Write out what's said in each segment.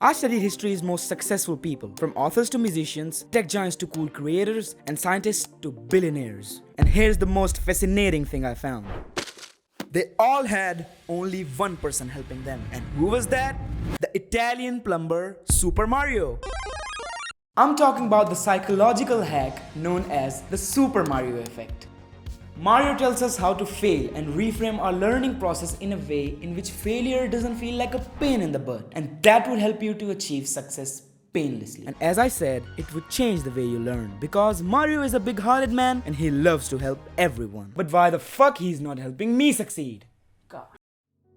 I studied history's most successful people, from authors to musicians, tech giants to cool creators, and scientists to billionaires. And here's the most fascinating thing I found. They all had only one person helping them. And who was that? The Italian plumber Super Mario. I'm talking about the psychological hack known as the Super Mario effect. Mario tells us how to fail and reframe our learning process in a way in which failure doesn't feel like a pain in the butt. And that would help you to achieve success painlessly. And as I said, it would change the way you learn because Mario is a big-hearted man and he loves to help everyone. But why the fuck he's not helping me succeed? God.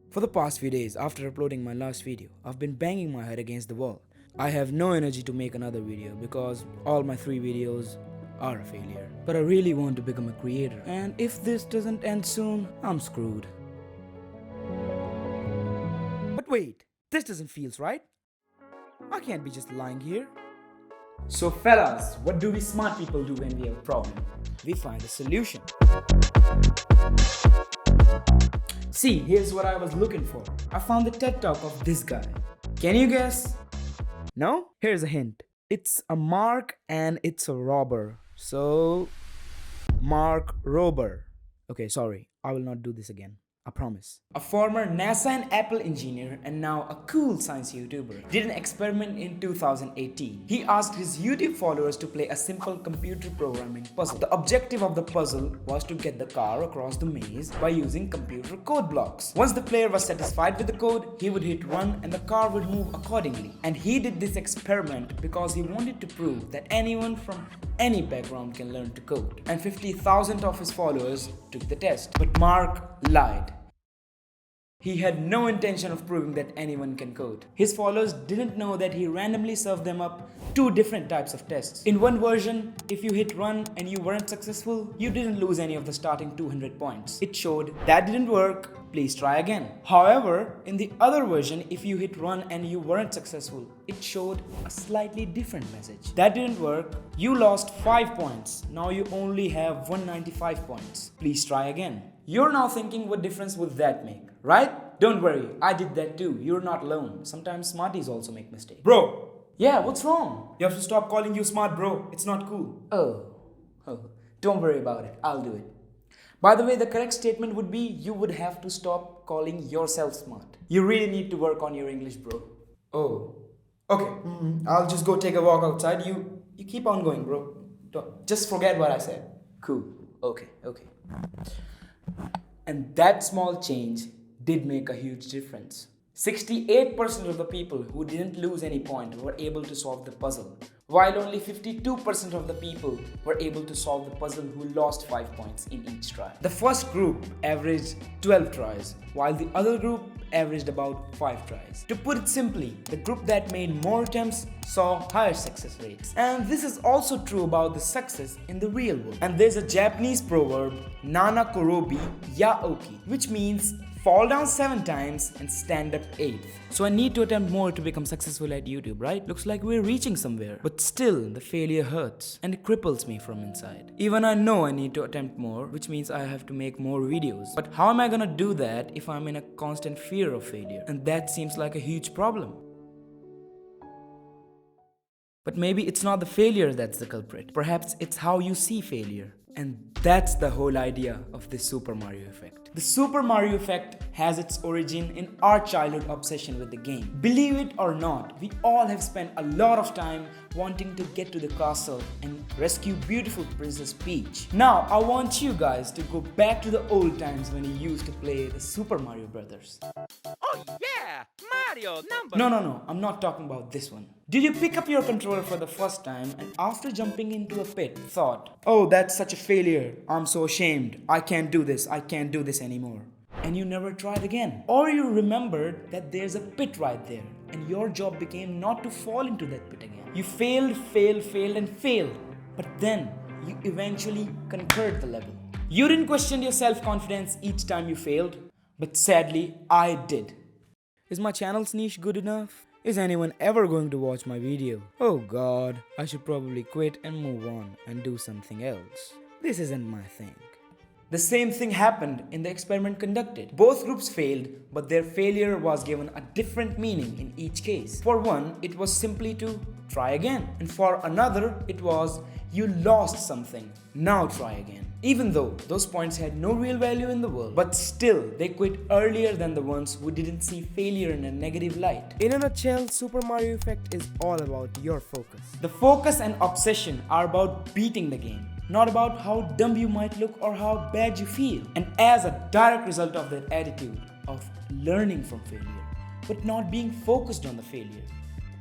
For the past few days after uploading my last video, I've been banging my head against the wall. I have no energy to make another video because all my 3 videos are a failure. But I really want to become a creator, and if this doesn't end soon, I'm screwed. But wait, this doesn't feel right. I can't be just lying here. So fellas, what do we smart people do when we have a problem? We find a solution. See, here's what I was looking for. I found the TED Talk of this guy. Can you guess? No? Here's a hint. It's a Mark and it's a robber. So, Mark Rober. Okay, sorry, I will not do this again. I promise. A former NASA and Apple engineer and now a cool science YouTuber did an experiment in 2018. He asked his YouTube followers to play a simple computer programming puzzle. The objective of the puzzle was to get the car across the maze by using computer code blocks. Once the player was satisfied with the code, he would hit run and the car would move accordingly. And he did this experiment because he wanted to prove that anyone from any background can learn to code. And 50,000 of his followers took the test. But Mark lied. He had no intention of proving that anyone can code. His followers didn't know that he randomly served them up 2 different types of tests. In one version, if you hit run and you weren't successful, you didn't lose any of the starting 200 points. It showed, that didn't work, please try again. However, in the other version, if you hit run and you weren't successful, it showed a slightly different message. That didn't work, you lost 5 points. Now you only have 195 points. Please try again. You're now thinking, what difference would that make? Right? Don't worry, I did that too. You're not alone. Sometimes smarties also make mistakes. Bro! Yeah, what's wrong? You have to stop calling you smart, bro. It's not cool. Oh. Don't worry about it. I'll do it. By the way, the correct statement would be, you would have to stop calling yourself smart. You really need to work on your English, bro. Oh. Okay. I'll just go take a walk outside. You keep on going, bro. Just forget what I said. Cool. Okay. And that small change did make a huge difference. 68% of the people who didn't lose any point were able to solve the puzzle, while only 52% of the people were able to solve the puzzle who lost 5 points in each try. The first group averaged 12 tries, while the other group averaged about 5 tries. To put it simply, the group that made more attempts saw higher success rates. And this is also true about the success in the real world. And there's a Japanese proverb, Nana Korobi Yaoki, which means fall down 7 times and stand up 8th. So I need to attempt more to become successful at YouTube, right? Looks like we're reaching somewhere. But still, the failure hurts and it cripples me from inside. Even I know I need to attempt more, which means I have to make more videos. But how am I gonna do that if I'm in a constant fear of failure? And that seems like a huge problem. But maybe it's not the failure that's the culprit. Perhaps it's how you see failure. And that's the whole idea of this Super Mario effect. The Super Mario effect has its origin in our childhood obsession with the game. Believe it or not, we all have spent a lot of time wanting to get to the castle and rescue beautiful Princess Peach. Now, I want you guys to go back to the old times when you used to play the Super Mario Brothers. Oh yeah! Mario number... No, I'm not talking about this one. Did you pick up your controller for the first time and after jumping into a pit thought, oh, that's such a failure, I'm so ashamed, I can't do this anymore. And you never tried again. Or you remembered that there's a pit right there and your job became not to fall into that pit again. You failed, but then you eventually conquered the level. You didn't question your self-confidence each time you failed, but sadly, I did. Is my channel's niche good enough? Is anyone ever going to watch my video? Oh god, I should probably quit and move on and do something else. This isn't my thing. The same thing happened in the experiment conducted. Both groups failed, but their failure was given a different meaning in each case. For one, it was simply to try again. And for another, it was you lost something, now try again. Even though those points had no real value in the world, but still they quit earlier than the ones who didn't see failure in a negative light. In a nutshell, Super Mario Effect is all about your focus. The focus and obsession are about beating the game, not about how dumb you might look or how bad you feel. And as a direct result of that attitude of learning from failure, but not being focused on the failure,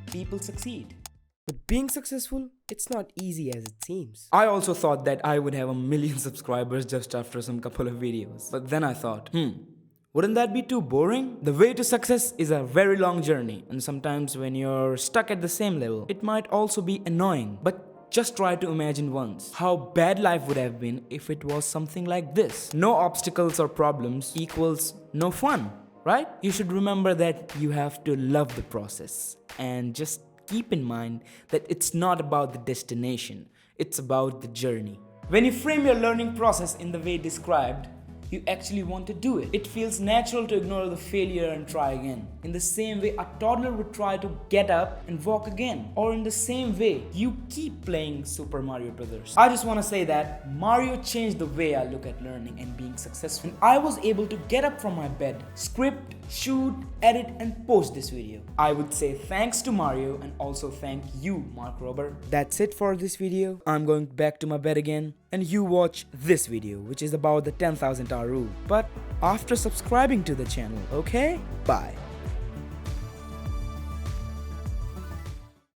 people succeed. But being successful, it's not easy as it seems. I also thought that I would have 1 million subscribers just after some couple of videos. But then I thought, wouldn't that be too boring? The way to success is a very long journey, and sometimes when you're stuck at the same level, it might also be annoying. But just try to imagine once how bad life would have been if it was something like this. No obstacles or problems equals no fun, right? You should remember that you have to love the process, and just keep in mind that it's not about the destination, it's about the journey. When you frame your learning process in the way described, you actually want to do it. It feels natural to ignore the failure and try again. In the same way a toddler would try to get up and walk again. Or in the same way you keep playing Super Mario Brothers. I just want to say that Mario changed the way I look at learning and being successful. And I was able to get up from my bed, script, shoot, edit and post this video. I would say thanks to Mario and also thank you, Mark Rober. That's it for this video. I'm going back to my bed again and you watch this video, which is about the 10,000 hour rule. But after subscribing to the channel, okay? Bye.